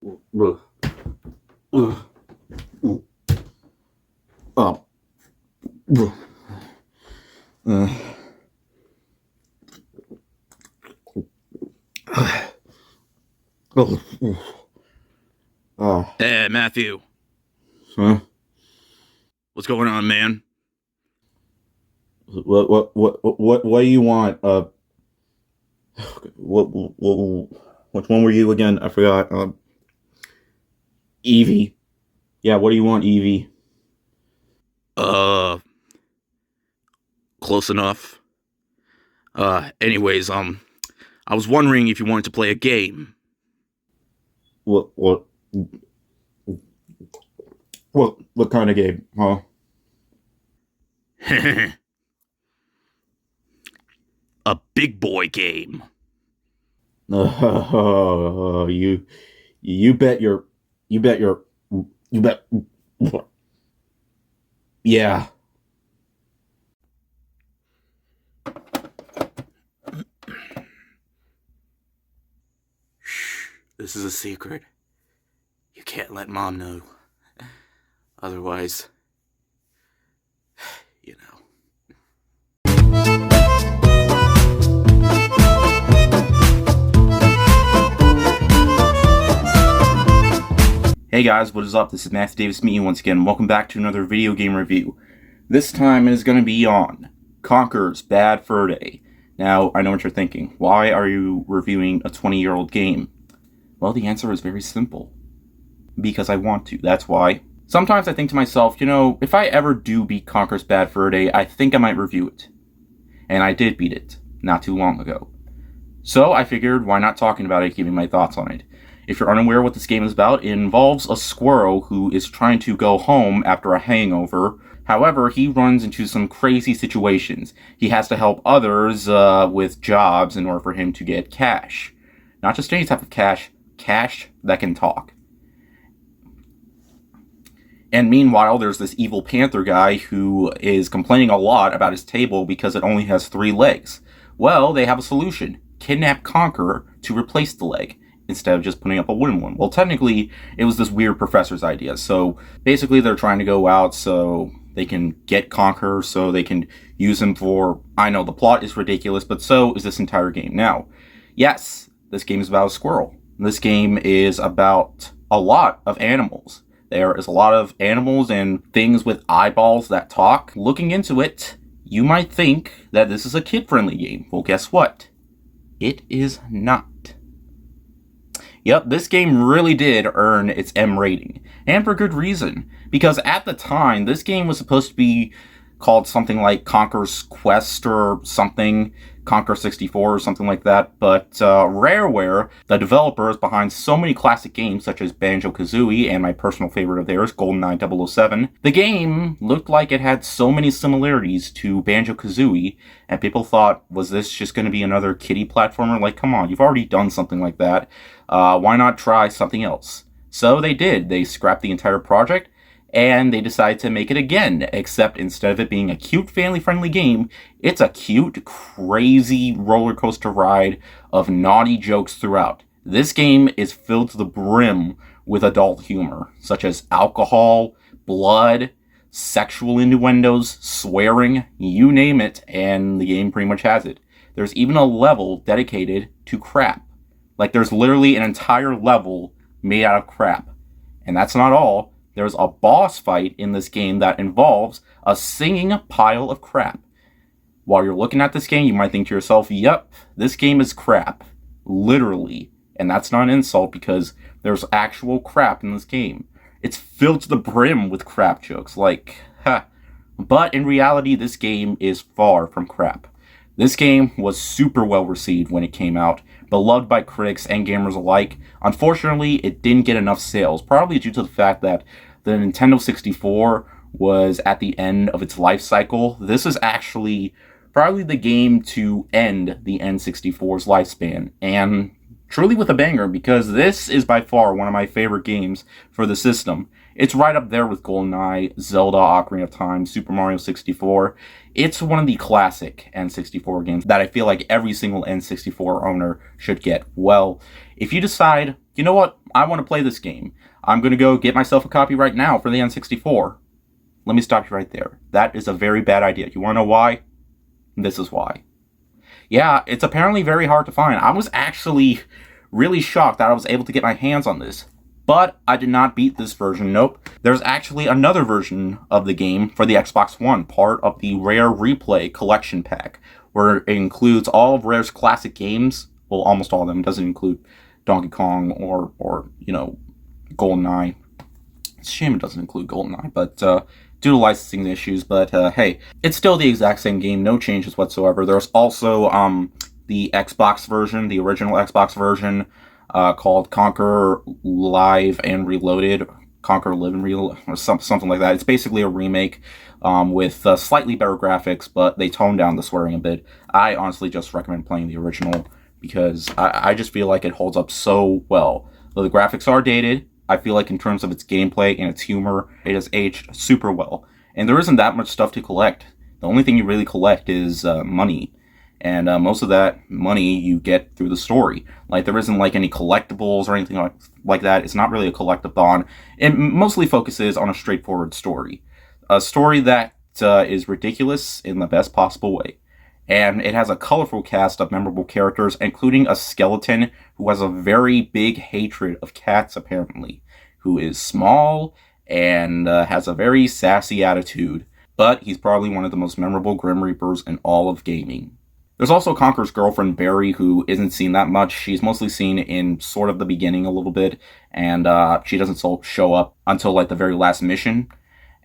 Hey, Matthew. Huh? What's going on, man? What do you want? Which one were you again? I forgot. Evie. Yeah, what do you want, Evie? Close enough. Anyways, I was wondering if you wanted to play a game. What kind of game, huh? A big boy game. You bet your, yeah. Shh, this is a secret. You can't let Mom know. Otherwise, you know. Hey guys, what is up? This is Matthew Davis meeting you once again. Welcome back to another video game review. This time it is going to be on Conker's Bad Fur Day. Now, I know what you're thinking. Why are you reviewing a 20-year-old game? Well, the answer is very simple. Because I want to, that's why. Sometimes I think to myself, you know, if I ever do beat Conker's Bad Fur Day, I think I might review it. And I did beat it, not too long ago. So I figured, why not talking about it, giving my thoughts on it. If you're unaware what this game is about, it involves a squirrel who is trying to go home after a hangover. However, he runs into some crazy situations. He has to help others with jobs in order for him to get cash. Not just any type of cash, cash that can talk. And meanwhile, there's this evil panther guy who is complaining a lot about his table because it only has 3 legs. Well, they have a solution. Kidnap Conker to replace the leg, instead of just putting up a wooden one. Well, technically, it was this weird professor's idea. So, basically, they're trying to go out so they can get Conker, so they can use him for... I know, the plot is ridiculous, but so is this entire game. Now, yes, this game is about a squirrel. This game is about a lot of animals. There is a lot of animals and things with eyeballs that talk. Looking into it, you might think that this is a kid-friendly game. Well, guess what? It is not. Yep, this game really did earn its M rating, and for good reason, because at the time, this game was supposed to be called something like Conker's Quest or something, Conker 64 or something like that, but Rareware, the developers behind so many classic games such as Banjo-Kazooie and my personal favorite of theirs, GoldenEye 007, the game looked like it had so many similarities to Banjo-Kazooie, and people thought, was this just going to be another kiddie platformer? Like, come on, you've already done something like that. Why not try something else? So they did. They scrapped the entire project, and they decided to make it again, except instead of it being a cute, family-friendly game, it's a cute, crazy roller coaster ride of naughty jokes throughout. This game is filled to the brim with adult humor, such as alcohol, blood, sexual innuendos, swearing, you name it, and the game pretty much has it. There's even a level dedicated to crap. Like, there's literally an entire level made out of crap. And that's not all. There's a boss fight in this game that involves a singing pile of crap. While you're looking at this game, you might think to yourself, yep, this game is crap. Literally. And that's not an insult because there's actual crap in this game. It's filled to the brim with crap jokes. Like, ha. But in reality, this game is far from crap. This game was super well received when it came out, beloved by critics and gamers alike. Unfortunately, it didn't get enough sales, probably due to the fact that the Nintendo 64 was at the end of its life cycle. This is actually probably the game to end the N64's lifespan, and truly with a banger, because this is by far one of my favorite games for the system. It's right up there with GoldenEye, Zelda, Ocarina of Time, Super Mario 64. It's one of the classic N64 games that I feel like every single N64 owner should get. Well, if you decide, you know what, I want to play this game. I'm going to go get myself a copy right now for the N64. Let me stop you right there. That is a very bad idea. You want to know why? This is why. Yeah, it's apparently very hard to find. I was actually really shocked that I was able to get my hands on this. But I did not beat this version, nope. There's actually another version of the game for the Xbox One, part of the Rare Replay Collection Pack, where it includes all of Rare's classic games. Well, almost all of them. It doesn't include Donkey Kong or GoldenEye. It's a shame it doesn't include GoldenEye, but due to licensing issues, but hey, it's still the exact same game, no changes whatsoever. There's also the Xbox version, the original Xbox version, called Conker Live and Reloaded, Conker Live and Reload, or something like that. It's basically a remake with slightly better graphics, but they toned down the swearing a bit. I honestly just recommend playing the original because I just feel like it holds up so well. Though the graphics are dated, I feel like in terms of its gameplay and its humor, it has aged super well. And there isn't that much stuff to collect. The only thing you really collect is money. And most of that money you get through the story. Like, there isn't like any collectibles or anything like that. It's not really a collectathon. It mostly focuses on a straightforward story. A story that is ridiculous in the best possible way. And it has a colorful cast of memorable characters, including a skeleton who has a very big hatred of cats, apparently, who is small and has a very sassy attitude, but he's probably one of the most memorable Grim Reapers in all of gaming. There's also Conker's girlfriend, Barry, who isn't seen that much. She's mostly seen in sort of the beginning a little bit, and she doesn't show up until like the very last mission.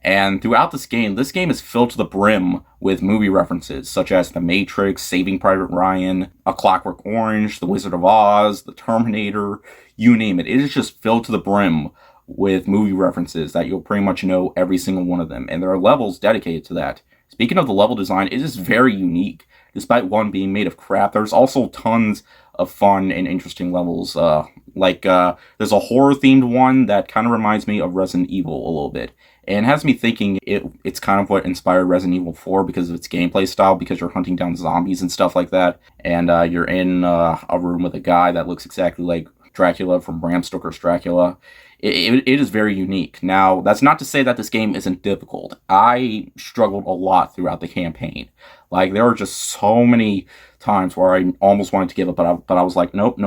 And throughout this game is filled to the brim with movie references, such as The Matrix, Saving Private Ryan, A Clockwork Orange, The Wizard of Oz, The Terminator, you name it. It is just filled to the brim with movie references that you'll pretty much know every single one of them. And there are levels dedicated to that. Speaking of the level design, it is very unique. Despite one being made of crap, there's also tons of fun and interesting levels. There's a horror-themed one that kind of reminds me of Resident Evil a little bit. And has me thinking it's kind of what inspired Resident Evil 4 because of its gameplay style, because you're hunting down zombies and stuff like that. And you're in a room with a guy that looks exactly like Dracula from Bram Stoker's Dracula. It is very unique. Now, that's not to say that this game isn't difficult. I struggled a lot throughout the campaign. Like, there were just so many times where I almost wanted to give up, but I was like, nope.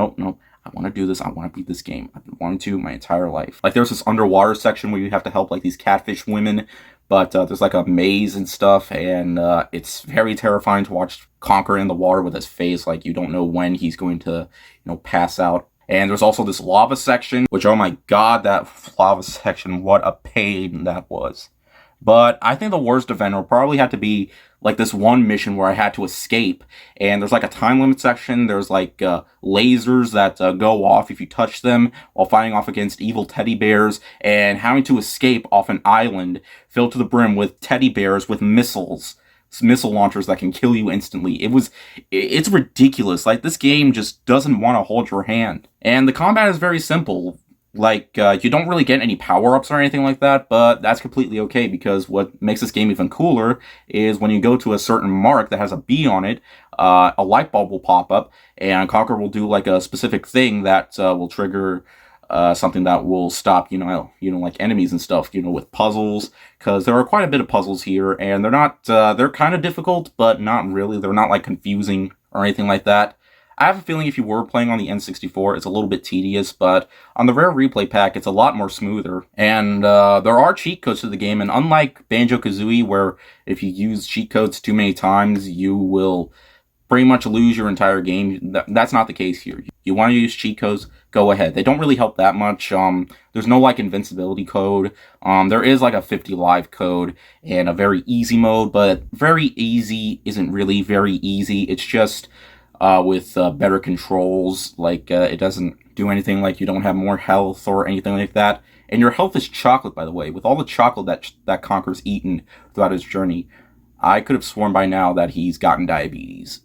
I want to do this. I want to beat this game. I've been wanting to my entire life. Like, there's this underwater section where you have to help, like, these catfish women, but there's, like, a maze and stuff, and it's very terrifying to watch Conker in the water with his face. Like, you don't know when he's going to, pass out. And there's also this lava section, which, oh my god, that lava section, what a pain that was. But I think the worst event will probably have to be, like, this one mission where I had to escape. And there's, like, a time limit section. There's, like, lasers that go off if you touch them while fighting off against evil teddy bears. And having to escape off an island filled to the brim with teddy bears with missiles. Missile launchers that can kill you instantly. It's ridiculous. Like, this game just doesn't want to hold your hand. And the combat is very simple. Like, you don't really get any power-ups or anything like that, but that's completely okay, because what makes this game even cooler is when you go to a certain mark that has a B on it, a light bulb will pop up, and Conker will do, like, a specific thing that will trigger something that will stop, like enemies and stuff, with puzzles, because there are quite a bit of puzzles here, and they're kind of difficult, but not really. They're not, like, confusing or anything like that. I have a feeling if you were playing on the N64, it's a little bit tedious, but on the Rare Replay Pack, it's a lot more smoother. And there are cheat codes to the game, and unlike Banjo-Kazooie, where if you use cheat codes too many times, you will pretty much lose your entire game, that's not the case here. You want to use cheat codes, go ahead. They don't really help that much. There's no, like, invincibility code. There is, like, a 50 live code and a very easy mode, but very easy isn't really very easy. It's just with better controls. Like, it doesn't do anything, like, you don't have more health or anything like that. And your health is chocolate, by the way. With all the chocolate that Conker's eaten throughout his journey, I could have sworn by now that he's gotten diabetes.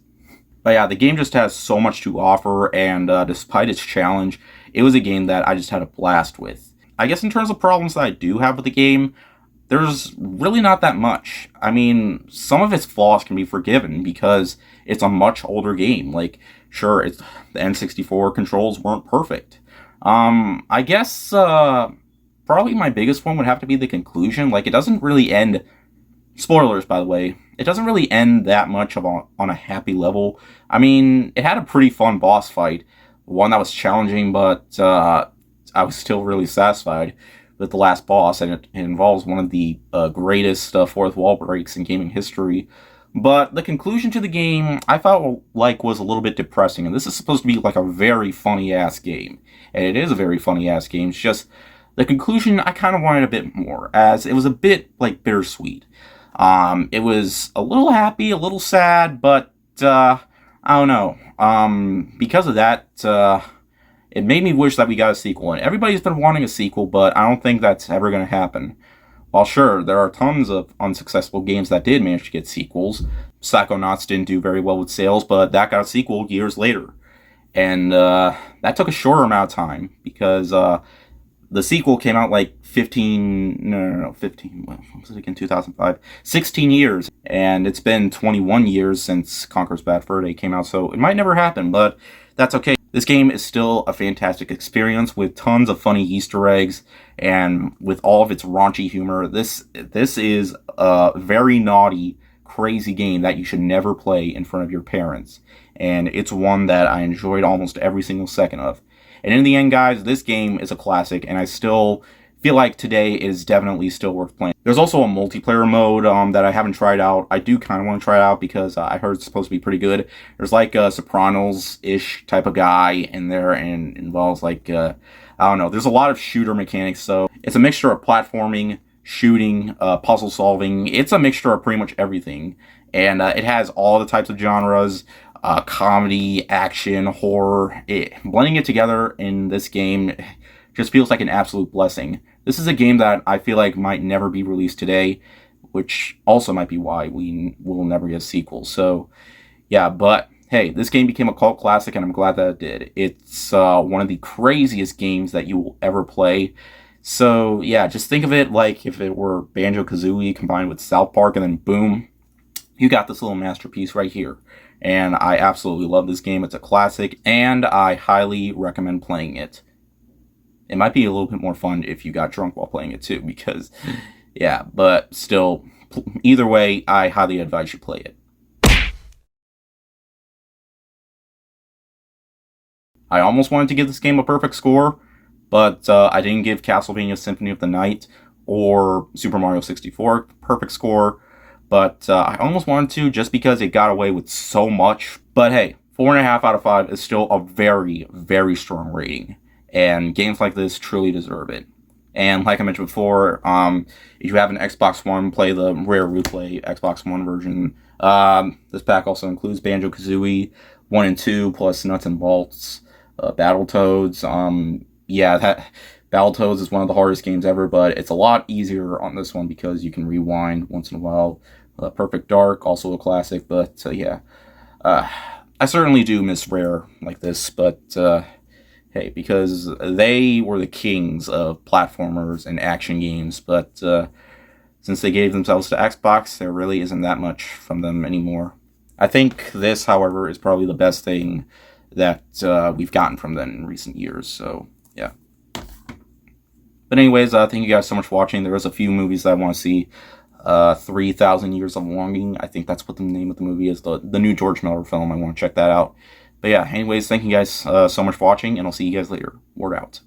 But yeah, the game just has so much to offer, and despite its challenge, it was a game that I just had a blast with. I guess in terms of problems that I do have with the game, there's really not that much. I mean, some of its flaws can be forgiven because it's a much older game. Like, sure, the N64 controls weren't perfect. I guess probably my biggest one would have to be the conclusion. Like, it doesn't really end. Spoilers, by the way. It doesn't really end that much on a happy level. I mean, it had a pretty fun boss fight, one that was challenging, but I was still really satisfied with the last boss, and it involves one of the greatest fourth wall breaks in gaming history. But the conclusion to the game, I felt like was a little bit depressing, and this is supposed to be like a very funny ass game, and it is a very funny ass game. It's just the conclusion I kind of wanted a bit more, as it was a bit like bittersweet. It was a little happy, a little sad, but I don't know. Because of that, it made me wish that we got a sequel. And everybody's been wanting a sequel, but I don't think that's ever going to happen. While sure, there are tons of unsuccessful games that did manage to get sequels. Psychonauts didn't do very well with sales, but that got a sequel years later. And that took a shorter amount of time because the sequel came out like 15, what was it again, 2005? 16 years. And it's been 21 years since Conker's Bad Fur Day came out, so it might never happen, but that's okay. This game is still a fantastic experience with tons of funny Easter eggs and with all of its raunchy humor. This is a very naughty, crazy game that you should never play in front of your parents. And it's one that I enjoyed almost every single second of. And in the end, guys, this game is a classic, and I still feel like today is definitely still worth playing. There's also a multiplayer mode that I haven't tried out. I do kind of want to try it out because I heard it's supposed to be pretty good. There's like a Sopranos-ish type of guy in there, and involves like, I don't know, there's a lot of shooter mechanics, so it's a mixture of platforming, shooting, puzzle solving. It's a mixture of pretty much everything, and it has all the types of genres, comedy, action, horror. Blending it together in this game just feels like an absolute blessing. This is a game that I feel like might never be released today, which also might be why we will never get a sequel. So, yeah, but hey, this game became a cult classic, and I'm glad that it did. It's one of the craziest games that you will ever play. So, yeah, just think of it like if it were Banjo-Kazooie combined with South Park, and then boom, you got this little masterpiece right here. And I absolutely love this game. It's a classic, and I highly recommend playing it. It might be a little bit more fun if you got drunk while playing it too, because, yeah, but still, either way, I highly advise you play it. I almost wanted to give this game a perfect score, but I didn't give Castlevania Symphony of the Night or Super Mario 64 perfect score, but I almost wanted to just because it got away with so much. But hey, 4.5 out of 5 is still a very, very strong rating. And games like this truly deserve it. And like I mentioned before, if you have an Xbox One, play the Rare Replay Xbox One version. This pack also includes Banjo-Kazooie 1 and 2, plus Nuts and Bolts, Battletoads. Yeah, Battletoads is one of the hardest games ever, but it's a lot easier on this one because you can rewind once in a while. Perfect Dark, also a classic, but yeah. I certainly do miss Rare like this, but hey, because they were the kings of platformers and action games, but since they gave themselves to Xbox, there really isn't that much from them anymore. I think this, however, is probably the best thing that we've gotten from them in recent years, so yeah. But anyways, thank you guys so much for watching. There was a few movies that I want to see. 3,000 Years of Longing, I think that's what the name of the movie is, the new George Miller film. I want to check that out. But yeah, anyways, thank you guys so much for watching, and I'll see you guys later. Word out.